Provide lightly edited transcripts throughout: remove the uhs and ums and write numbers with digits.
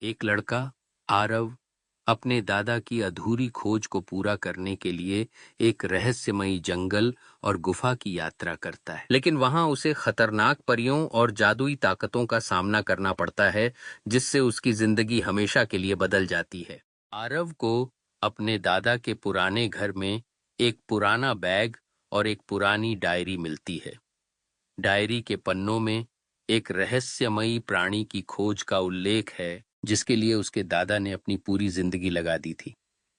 एक लड़का आरव अपने दादा की अधूरी खोज को पूरा करने के लिए एक रहस्यमयी जंगल और गुफा की यात्रा करता है, लेकिन वहां उसे खतरनाक परियों और जादुई ताकतों का सामना करना पड़ता है, जिससे उसकी जिंदगी हमेशा के लिए बदल जाती है। आरव को अपने दादा के पुराने घर में एक पुराना बैग और एक पुरानी डायरी मिलती है। डायरी के पन्नों में एक रहस्यमयी प्राणी की खोज का उल्लेख है, जिसके लिए उसके दादा ने अपनी पूरी जिंदगी लगा दी थी,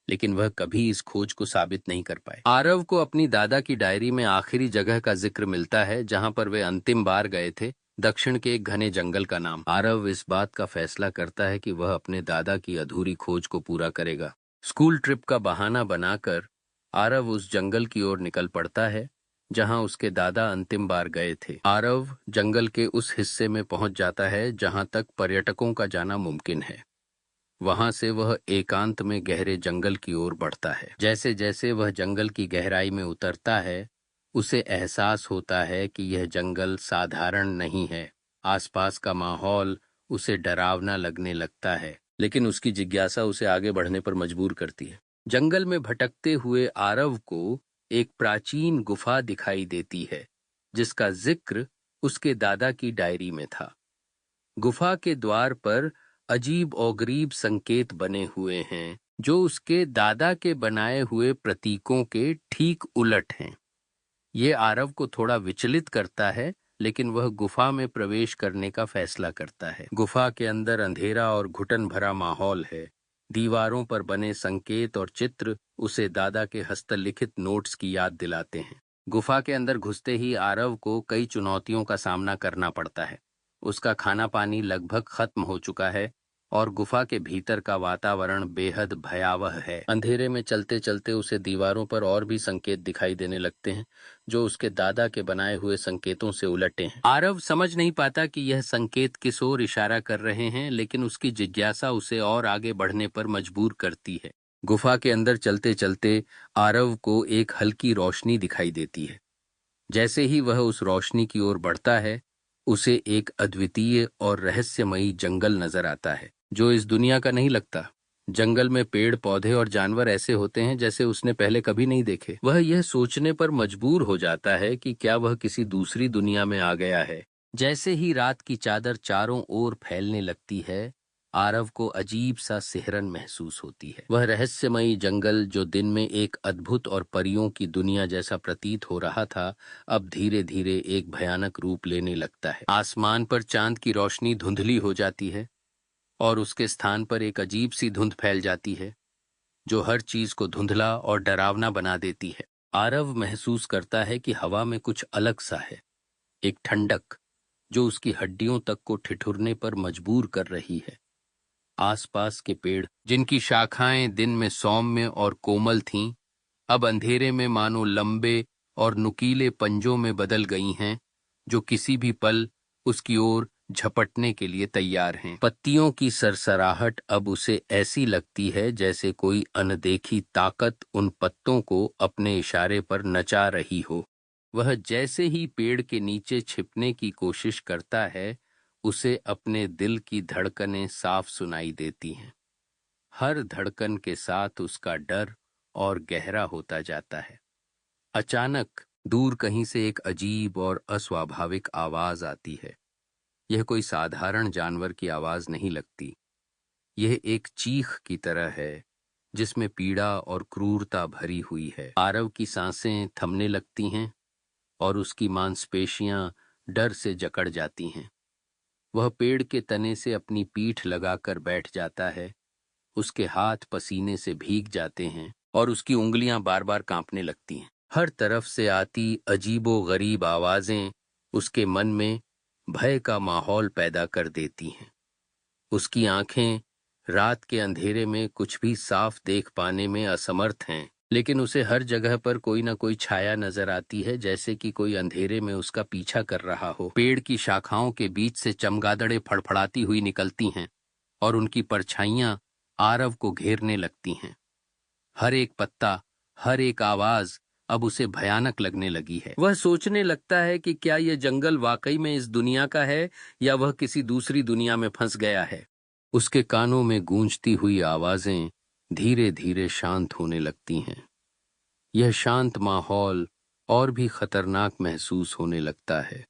लेकिन वह कभी इस खोज को साबित नहीं कर पाए। आरव को अपनी दादा की डायरी में आखिरी जगह का जिक्र मिलता है जहां पर वे अंतिम बार गए थे, दक्षिण के एक घने जंगल का नाम। आरव इस बात का फैसला करता है कि वह अपने दादा की अधूरी खोज को पूरा करेगा। स्कूल ट्रिप का बहाना बनाकर आरव उस जंगल की ओर निकल पड़ता है जहां उसके दादा अंतिम बार गए थे। आरव जंगल के उस हिस्से में पहुंच जाता है जहां तक पर्यटकों का जाना मुमकिन है। वहां से वह एकांत में गहरे जंगल की ओर बढ़ता है। जैसे जैसे वह जंगल की गहराई में उतरता है, उसे एहसास होता है कि यह जंगल साधारण नहीं है। आसपास का माहौल उसे डरावना लगने लगता है, लेकिन उसकी जिज्ञासा उसे आगे बढ़ने पर मजबूर करती है। जंगल में भटकते हुए आरव को एक प्राचीन गुफा दिखाई देती है, जिसका जिक्र उसके दादा की डायरी में था। गुफा के द्वार पर अजीब और गरीब संकेत बने हुए हैं, जो उसके दादा के बनाए हुए प्रतीकों के ठीक उलट हैं। ये आरव को थोड़ा विचलित करता है, लेकिन वह गुफा में प्रवेश करने का फैसला करता है। गुफा के अंदर अंधेरा और घुटन भरा माहौल है। दीवारों पर बने संकेत और चित्र उसे दादा के हस्तलिखित नोट्स की याद दिलाते हैं। गुफा के अंदर घुसते ही आरव को कई चुनौतियों का सामना करना पड़ता है। उसका खाना पानी लगभग खत्म हो चुका है और गुफा के भीतर का वातावरण बेहद भयावह है। अंधेरे में चलते चलते उसे दीवारों पर और भी संकेत दिखाई देने लगते हैं, जो उसके दादा के बनाए हुए संकेतों से उलटे हैं। आरव समझ नहीं पाता कि यह संकेत किस ओर इशारा कर रहे हैं, लेकिन उसकी जिज्ञासा उसे और आगे बढ़ने पर मजबूर करती है। गुफा के अंदर चलते चलते आरव को एक हल्की रोशनी दिखाई देती है। जैसे ही वह उस रोशनी की ओर बढ़ता है, उसे एक अद्वितीय और रहस्यमयी जंगल नजर आता है, जो इस दुनिया का नहीं लगता। जंगल में पेड़ पौधे और जानवर ऐसे होते हैं जैसे उसने पहले कभी नहीं देखे। वह यह सोचने पर मजबूर हो जाता है कि क्या वह किसी दूसरी दुनिया में आ गया है। जैसे ही रात की चादर चारों ओर फैलने लगती है, आरव को अजीब सा सिहरन महसूस होती है। वह रहस्यमयी जंगल, जो दिन में एक अद्भुत और परियों की दुनिया जैसा प्रतीत हो रहा था, अब धीरे धीरे एक भयानक रूप लेने लगता है। आसमान पर चांद की रोशनी धुंधली हो जाती है और उसके स्थान पर एक अजीब सी धुंध फैल जाती है, जो हर चीज को धुंधला और डरावना बना देती है। आरव महसूस करता है कि हवा में कुछ अलग सा है, एक ठंडक जो उसकी हड्डियों तक को ठिठुरने पर मजबूर कर रही है। आसपास के पेड़, जिनकी शाखाएं दिन में सौम्य और कोमल थीं, अब अंधेरे में मानो लंबे और नुकीले पंजों में बदल गई हैं, जो किसी भी पल उसकी ओर झपटने के लिए तैयार हैं। पत्तियों की सरसराहट अब उसे ऐसी लगती है जैसे कोई अनदेखी ताकत उन पत्तों को अपने इशारे पर नचा रही हो। वह जैसे ही पेड़ के नीचे छिपने की कोशिश करता है, उसे अपने दिल की धड़कनें साफ सुनाई देती हैं। हर धड़कन के साथ उसका डर और गहरा होता जाता है। अचानक दूर कहीं से एक अजीब और अस्वाभाविक आवाज आती है। यह कोई साधारण जानवर की आवाज नहीं लगती। यह एक चीख की तरह है, जिसमें पीड़ा और क्रूरता भरी हुई है। आरव की सांसें थमने लगती हैं और उसकी मांसपेशियां डर से जकड़ जाती हैं। वह पेड़ के तने से अपनी पीठ लगाकर बैठ जाता है। उसके हाथ पसीने से भीग जाते हैं और उसकी उंगलियां बार बार कांपने लगती हैं। हर तरफ से आती अजीबो गरीब आवाजें उसके मन में भय का माहौल पैदा कर देती हैं। उसकी आंखें रात के अंधेरे में कुछ भी साफ देख पाने में असमर्थ हैं, लेकिन उसे हर जगह पर कोई ना कोई छाया नजर आती है, जैसे कि कोई अंधेरे में उसका पीछा कर रहा हो। पेड़ की शाखाओं के बीच से चमगादड़ें फड़फड़ाती हुई निकलती हैं और उनकी परछाइयां आरव को घेरने लगती हैं। हर एक पत्ता, हर एक आवाज अब उसे भयानक लगने लगी है। वह सोचने लगता है कि क्या यह जंगल वाकई में इस दुनिया का है या वह किसी दूसरी दुनिया में फंस गया है। उसके कानों में गूंजती हुई आवाजें धीरे धीरे शांत होने लगती हैं। यह शांत माहौल और भी खतरनाक महसूस होने लगता है।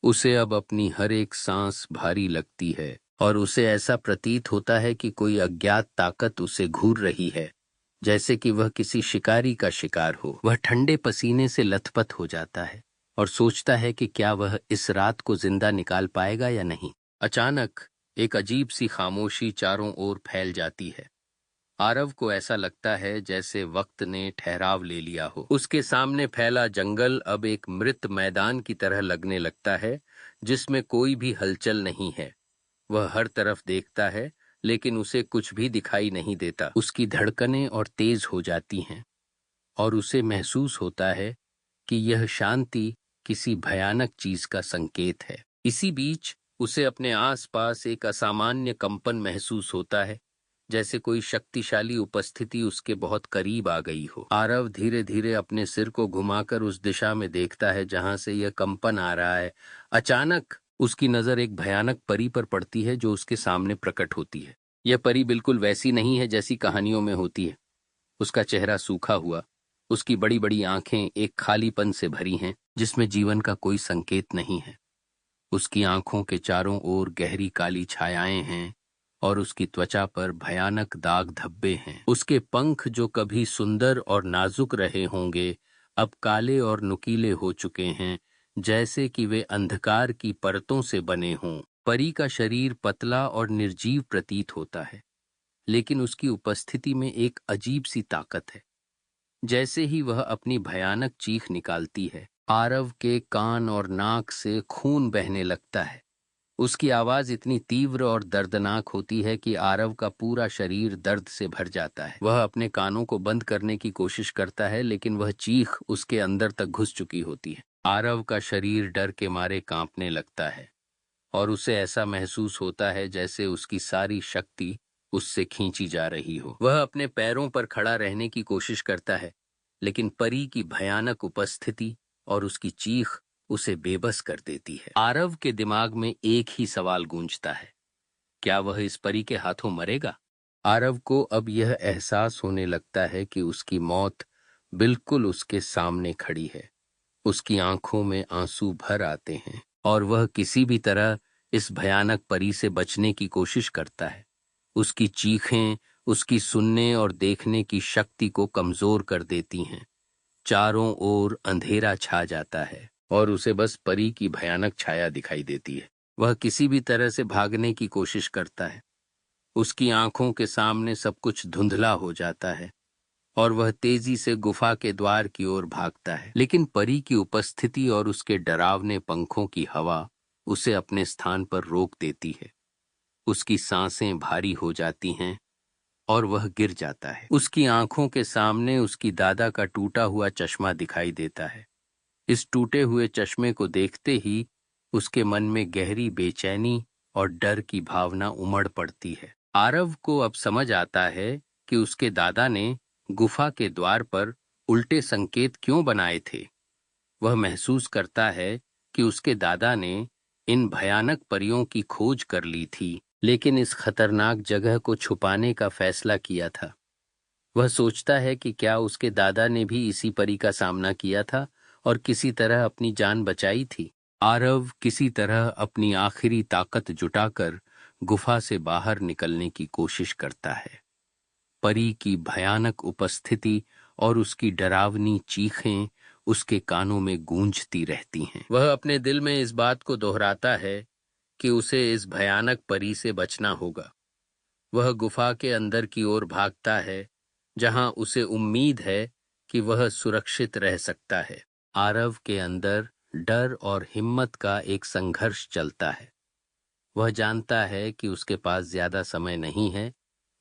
उसे अब अपनी हर एक सांस भारी लगती है और उसे ऐसा प्रतीत होता है कि कोई अज्ञात ताकत उसे घूर रही है, जैसे कि वह किसी शिकारी का शिकार हो। वह ठंडे पसीने से लथपथ हो जाता है और सोचता है कि क्या वह इस रात को जिंदा निकाल पाएगा या नहीं। अचानक एक अजीब सी खामोशी चारों ओर फैल जाती है। आरव को ऐसा लगता है जैसे वक्त ने ठहराव ले लिया हो। उसके सामने फैला जंगल अब एक मृत मैदान की तरह लगने लगता है, जिसमें कोई भी हलचल नहीं है। वह हर तरफ देखता है, लेकिन उसे कुछ भी दिखाई नहीं देता। उसकी धड़कनें और तेज हो जाती हैं और उसे महसूस होता है कि यह शांति किसी भयानक चीज का संकेत है। इसी बीच उसे अपने आसपास एक असामान्य कंपन महसूस होता है, जैसे कोई शक्तिशाली उपस्थिति उसके बहुत करीब आ गई हो। आरव धीरे धीरे अपने सिर को घुमाकर उस दिशा में देखता है जहां से यह कंपन आ रहा है। अचानक उसकी नजर एक भयानक परी पर पड़ती है जो उसके सामने प्रकट होती है। यह परी बिल्कुल वैसी नहीं है जैसी कहानियों में होती है। उसका चेहरा सूखा हुआ, उसकी बड़ी बड़ी आंखें एक खालीपन से भरी हैं जिसमें जीवन का कोई संकेत नहीं है। उसकी आंखों के चारों ओर गहरी काली छायाएं हैं और उसकी त्वचा पर भयानक दाग धब्बे हैं। उसके पंख जो कभी सुंदर और नाजुक रहे होंगे, अब काले और नुकीले हो चुके हैं, जैसे कि वे अंधकार की परतों से बने हों। परी का शरीर पतला और निर्जीव प्रतीत होता है, लेकिन उसकी उपस्थिति में एक अजीब सी ताकत है। जैसे ही वह अपनी भयानक चीख निकालती है, आरव के कान और नाक से खून बहने लगता है। उसकी आवाज इतनी तीव्र और दर्दनाक होती है कि आरव का पूरा शरीर दर्द से भर जाता है। वह अपने कानों को बंद करने की कोशिश करता है, लेकिन वह चीख उसके अंदर तक घुस चुकी होती है। आरव का शरीर डर के मारे कांपने लगता है और उसे ऐसा महसूस होता है जैसे उसकी सारी शक्ति उससे खींची जा रही हो। वह अपने पैरों पर खड़ा रहने की कोशिश करता है, लेकिन परी की भयानक उपस्थिति और उसकी चीख उसे बेबस कर देती है। आरव के दिमाग में एक ही सवाल गूंजता है, क्या वह इस परी के हाथों मरेगा? आरव को अब यह एहसास होने लगता है कि उसकी मौत बिल्कुल उसके सामने खड़ी है। उसकी आंखों में आंसू भर आते हैं और वह किसी भी तरह इस भयानक परी से बचने की कोशिश करता है। उसकी चीखें उसकी सुनने और देखने की शक्ति को कमजोर कर देती हैं। चारों ओर अंधेरा छा जाता है और उसे बस परी की भयानक छाया दिखाई देती है। वह किसी भी तरह से भागने की कोशिश करता है। उसकी आंखों के सामने सब कुछ धुंधला हो जाता है और वह तेजी से गुफा के द्वार की ओर भागता है, लेकिन परी की उपस्थिति और उसके डरावने पंखों की हवा उसे अपने स्थान पर रोक देती है। उसकी सांसें भारी हो जाती हैं और वह गिर जाता है। उसकी आंखों के सामने उसकी दादा का टूटा हुआ चश्मा दिखाई देता है। इस टूटे हुए चश्मे को देखते ही उसके मन में गहरी बेचैनी और डर की भावना उमड़ पड़ती है। आरव को अब समझ आता है कि उसके दादा ने गुफा के द्वार पर उल्टे संकेत क्यों बनाए थे। वह महसूस करता है कि उसके दादा ने इन भयानक परियों की खोज कर ली थी, लेकिन इस खतरनाक जगह को छुपाने का फैसला किया था। वह सोचता है कि क्या उसके दादा ने भी इसी परी का सामना किया था और किसी तरह अपनी जान बचाई थी। आरव किसी तरह अपनी आखिरी ताकत जुटाकर गुफा से बाहर निकलने की कोशिश करता है। परी की भयानक उपस्थिति और उसकी डरावनी चीखें उसके कानों में गूंजती रहती हैं। वह अपने दिल में इस बात को दोहराता है कि उसे इस भयानक परी से बचना होगा। वह गुफा के अंदर की ओर भागता है, जहां उसे उम्मीद है कि वह सुरक्षित रह सकता है। आरव के अंदर डर और हिम्मत का एक संघर्ष चलता है। वह जानता है कि उसके पास ज्यादा समय नहीं है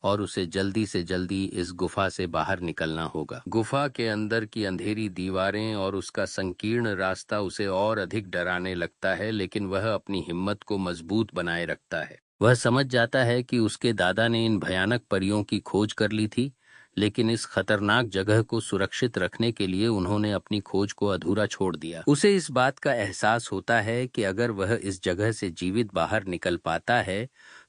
और उसे जल्दी से जल्दी इस गुफा से बाहर निकलना होगा। गुफा के अंदर की अंधेरी दीवारें और उसका संकीर्ण रास्ता उसे और अधिक डराने लगता है, लेकिन वह अपनी हिम्मत को मजबूत बनाए रखता है। वह समझ जाता है कि उसके दादा ने इन भयानक परियों की खोज कर ली थी, लेकिन इस खतरनाक जगह को सुरक्षित रखने के लिए उन्होंने अपनी खोज को अधूरा छोड़ दिया। उसे इस बात का एहसास होता है कि अगर वह इस जगह से जीवित बाहर निकल पाता है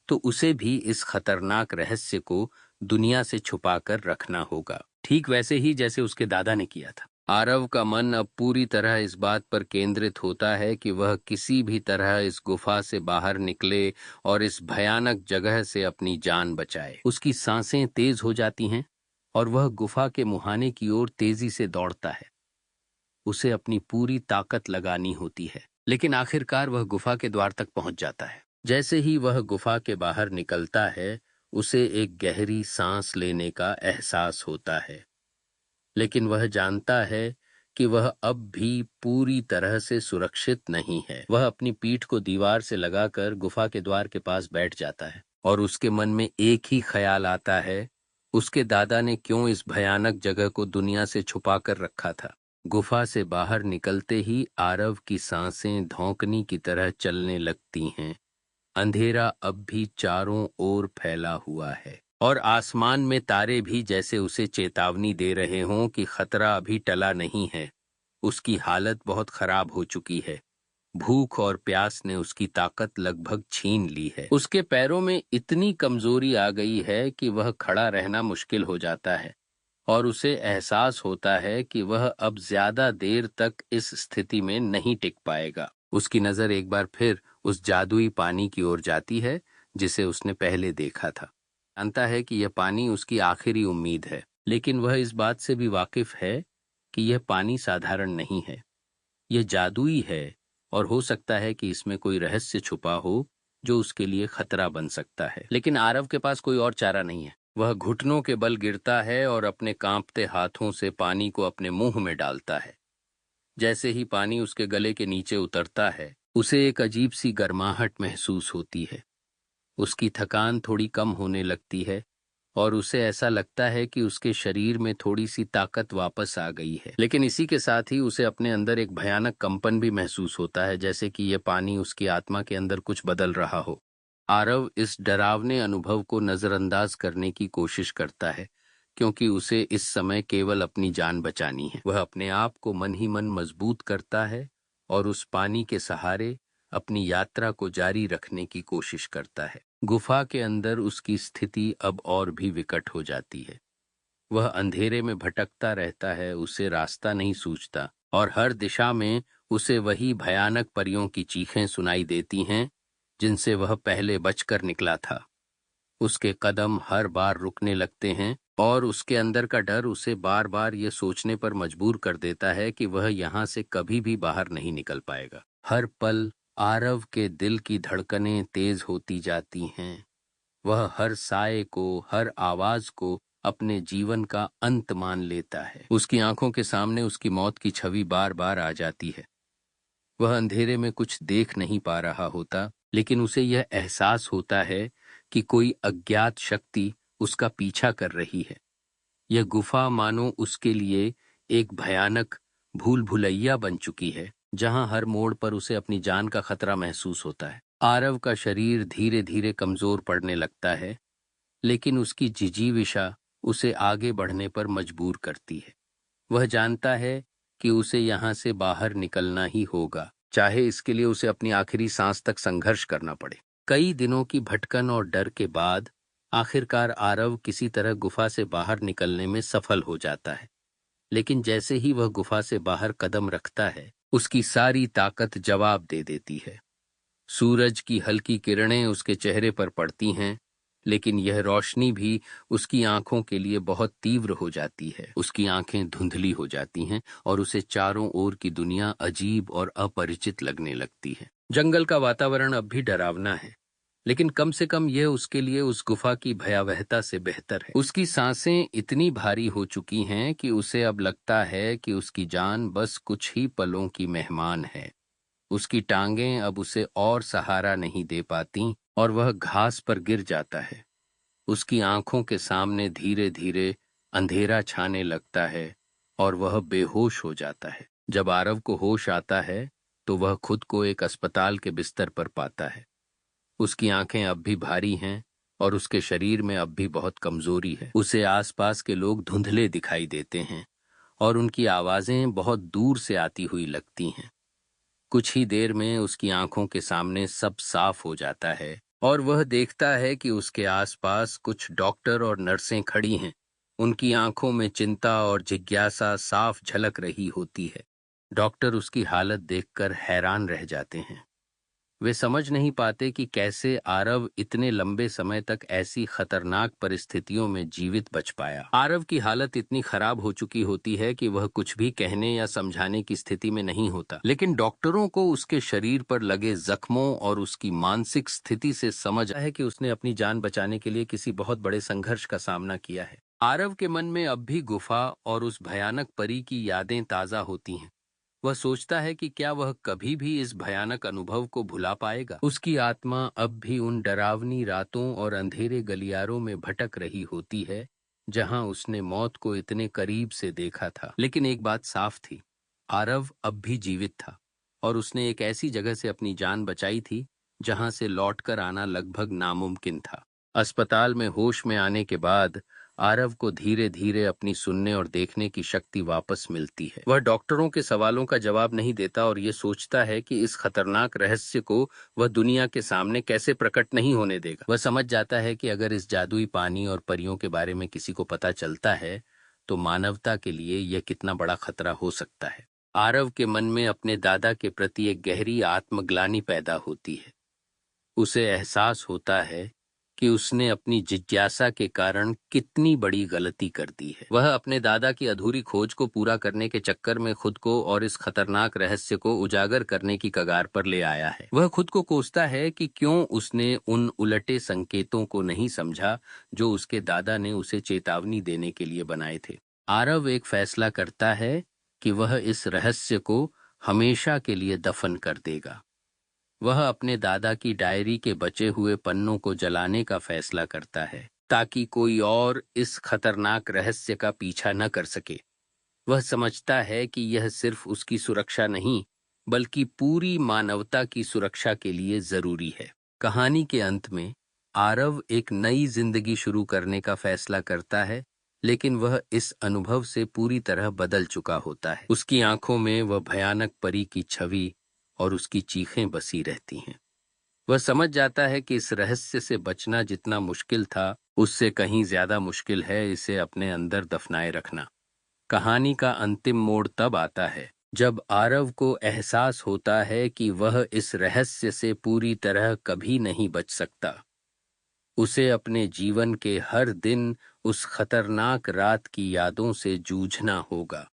तो उसे भी इस खतरनाक रहस्य को दुनिया से छुपाकर रखना होगा, ठीक वैसे ही जैसे उसके दादा ने किया था। आरव का मन अब पूरी तरह इस बात पर केंद्रित होता है कि वह किसी भी तरह इस गुफा से बाहर निकले और इस भयानक जगह से अपनी जान बचाए। उसकी सांसें तेज हो जाती हैं और वह गुफा के मुहाने की ओर तेजी से दौड़ता है। उसे अपनी पूरी ताकत लगानी होती है, लेकिन आखिरकार वह गुफा के द्वार तक पहुंच जाता है। जैसे ही वह गुफा के बाहर निकलता है, उसे एक गहरी सांस लेने का एहसास होता है, लेकिन वह जानता है कि वह अब भी पूरी तरह से सुरक्षित नहीं है। वह अपनी पीठ को दीवार से लगाकर गुफा के द्वार के पास बैठ जाता है और उसके मन में एक ही ख्याल आता है, उसके दादा ने क्यों इस भयानक जगह को दुनिया से छुपा कर रखा था। गुफा से बाहर निकलते ही आरव की सांसें धौंकनी की तरह चलने लगती हैं। अंधेरा अब भी चारों ओर फैला हुआ है और आसमान में तारे भी जैसे उसे चेतावनी दे रहे हों कि खतरा अभी टला नहीं है। उसकी हालत बहुत खराब हो चुकी है। भूख और प्यास ने उसकी ताकत लगभग छीन ली है। उसके पैरों में इतनी कमजोरी आ गई है कि वह खड़ा रहना मुश्किल हो जाता है और उसे एहसास होता है कि वह अब ज्यादा देर तक इस स्थिति में नहीं टिक पाएगा। उसकी नजर एक बार फिर उस जादुई पानी की ओर जाती है जिसे उसने पहले देखा था। जानता है कि यह पानी उसकी आखिरी उम्मीद है, लेकिन वह इस बात से भी वाकिफ है कि यह पानी साधारण नहीं है। यह जादुई है और हो सकता है कि इसमें कोई रहस्य छुपा हो जो उसके लिए खतरा बन सकता है। लेकिन आरव के पास कोई और चारा नहीं है। वह घुटनों के बल गिरता है और अपने कांपते हाथों से पानी को अपने मुंह में डालता है। जैसे ही पानी उसके गले के नीचे उतरता है, उसे एक अजीब सी गर्माहट महसूस होती है। उसकी थकान थोड़ी कम होने लगती है और उसे ऐसा लगता है कि उसके शरीर में थोड़ी सी ताकत वापस आ गई है। लेकिन इसी के साथ ही उसे अपने अंदर एक भयानक कंपन भी महसूस होता है, जैसे कि यह पानी उसकी आत्मा के अंदर कुछ बदल रहा हो। आरव इस डरावने अनुभव को नजरअंदाज करने की कोशिश करता है, क्योंकि उसे इस समय केवल अपनी जान बचानी है। वह अपने आप को मन ही मन मजबूत करता है और उस पानी के सहारे अपनी यात्रा को जारी रखने की कोशिश करता है। गुफा के अंदर उसकी स्थिति अब और भी विकट हो जाती है। वह अंधेरे में भटकता रहता है, उसे रास्ता नहीं सूझता और हर दिशा में उसे वही भयानक परियों की चीखें सुनाई देती हैं जिनसे वह पहले बचकर निकला था। उसके कदम हर बार रुकने लगते हैं और उसके अंदर का डर उसे बार बार ये सोचने पर मजबूर कर देता है कि वह यहाँ से कभी भी बाहर नहीं निकल पाएगा। हर पल आरव के दिल की धड़कनें तेज होती जाती हैं। वह हर साए को, हर आवाज को अपने जीवन का अंत मान लेता है। उसकी आंखों के सामने उसकी मौत की छवि बार बार आ जाती है। वह अंधेरे में कुछ देख नहीं पा रहा होता, लेकिन उसे यह एहसास होता है कि कोई अज्ञात शक्ति उसका पीछा कर रही है। यह गुफा मानो उसके लिए एक भयानक भूल भुलैया बन चुकी है, जहां हर मोड़ पर उसे अपनी जान का खतरा महसूस होता है। आरव का शरीर धीरे धीरे कमजोर पड़ने लगता है, लेकिन उसकी जिजीविषा उसे आगे बढ़ने पर मजबूर करती है। वह जानता है कि उसे यहाँ से बाहर निकलना ही होगा, चाहे इसके लिए उसे अपनी आखिरी सांस तक संघर्ष करना पड़े। कई दिनों की भटकन और डर के बाद आखिरकार आरव किसी तरह गुफा से बाहर निकलने में सफल हो जाता है। लेकिन जैसे ही वह गुफा से बाहर कदम रखता है, उसकी सारी ताकत जवाब दे देती है। सूरज की हल्की किरणें उसके चेहरे पर पड़ती हैं, लेकिन यह रोशनी भी उसकी आंखों के लिए बहुत तीव्र हो जाती है। उसकी आंखें धुंधली हो जाती हैं और उसे चारों ओर की दुनिया अजीब और अपरिचित लगने लगती है। जंगल का वातावरण अब भी डरावना है, लेकिन कम से कम यह उसके लिए उस गुफा की भयावहता से बेहतर है। उसकी सांसें इतनी भारी हो चुकी हैं कि उसे अब लगता है कि उसकी जान बस कुछ ही पलों की मेहमान है। उसकी टांगें अब उसे और सहारा नहीं दे पाती और वह घास पर गिर जाता है। उसकी आंखों के सामने धीरे धीरे अंधेरा छाने लगता है और वह बेहोश हो जाता है। जब आरव को होश आता है तो वह खुद को एक अस्पताल के बिस्तर पर पाता है। उसकी आंखें अब भी भारी हैं और उसके शरीर में अब भी बहुत कमजोरी है। उसे आसपास के लोग धुंधले दिखाई देते हैं और उनकी आवाजें बहुत दूर से आती हुई लगती हैं। कुछ ही देर में उसकी आंखों के सामने सब साफ हो जाता है और वह देखता है कि उसके आसपास कुछ डॉक्टर और नर्सें खड़ी हैं। उनकी आंखों में चिंता और जिज्ञासा साफ झलक रही होती है। डॉक्टर उसकी हालत देखकर हैरान रह जाते हैं। वे समझ नहीं पाते कि कैसे आरव इतने लंबे समय तक ऐसी खतरनाक परिस्थितियों में जीवित बच पाया। आरव की हालत इतनी खराब हो चुकी होती है कि वह कुछ भी कहने या समझाने की स्थिति में नहीं होता, लेकिन डॉक्टरों को उसके शरीर पर लगे जख्मों और उसकी मानसिक स्थिति से समझ आया है कि उसने अपनी जान बचाने के लिए किसी बहुत बड़े संघर्ष का सामना किया है। आरव के मन में अब भी गुफा और उस भयानक परी की यादें ताजा होती हैं। वह सोचता है कि क्या वह कभी भी इस भयानक अनुभव को भुला पाएगा। उसकी आत्मा अब भी उन डरावनी रातों और अंधेरे गलियारों में भटक रही होती है जहां उसने मौत को इतने करीब से देखा था। लेकिन एक बात साफ थी, आरव अब भी जीवित था और उसने एक ऐसी जगह से अपनी जान बचाई थी जहां से लौटकर आना लगभग नामुमकिन था। अस्पताल में होश में आने के बाद आरव को धीरे धीरे अपनी सुनने और देखने की शक्ति वापस मिलती है। वह डॉक्टरों के सवालों का जवाब नहीं देता और ये सोचता है कि इस खतरनाक रहस्य को वह दुनिया के सामने कैसे प्रकट नहीं होने देगा। वह समझ जाता है कि अगर इस जादुई पानी और परियों के बारे में किसी को पता चलता है तो मानवता के लिए यह कितना बड़ा खतरा हो सकता है। आरव के मन में अपने दादा के प्रति एक गहरी आत्मग्लानि पैदा होती है। उसे एहसास होता है कि उसने अपनी जिज्ञासा के कारण कितनी बड़ी गलती कर दी है। वह अपने दादा की अधूरी खोज को पूरा करने के चक्कर में खुद को और इस खतरनाक रहस्य को उजागर करने की कगार पर ले आया है। वह खुद को कोसता है कि क्यों उसने उन उलटे संकेतों को नहीं समझा जो उसके दादा ने उसे चेतावनी देने के लिए बनाए थे। आरव एक फैसला करता है कि वह इस रहस्य को हमेशा के लिए दफन कर देगा। वह अपने दादा की डायरी के बचे हुए पन्नों को जलाने का फैसला करता है ताकि कोई और इस खतरनाक रहस्य का पीछा न कर सके। वह समझता है कि यह सिर्फ उसकी सुरक्षा नहीं बल्कि पूरी मानवता की सुरक्षा के लिए जरूरी है। कहानी के अंत में आरव एक नई जिंदगी शुरू करने का फैसला करता है, लेकिन वह इस अनुभव से पूरी तरह बदल चुका होता है। उसकी आंखों में वह भयानक परी की छवि और उसकी चीखें बसी रहती हैं। वह समझ जाता है कि इस रहस्य से बचना जितना मुश्किल था, उससे कहीं ज्यादा मुश्किल है इसे अपने अंदर दफनाए रखना। कहानी का अंतिम मोड़ तब आता है जब आरव को एहसास होता है कि वह इस रहस्य से पूरी तरह कभी नहीं बच सकता। उसे अपने जीवन के हर दिन उस खतरनाक रात की यादों से जूझना होगा।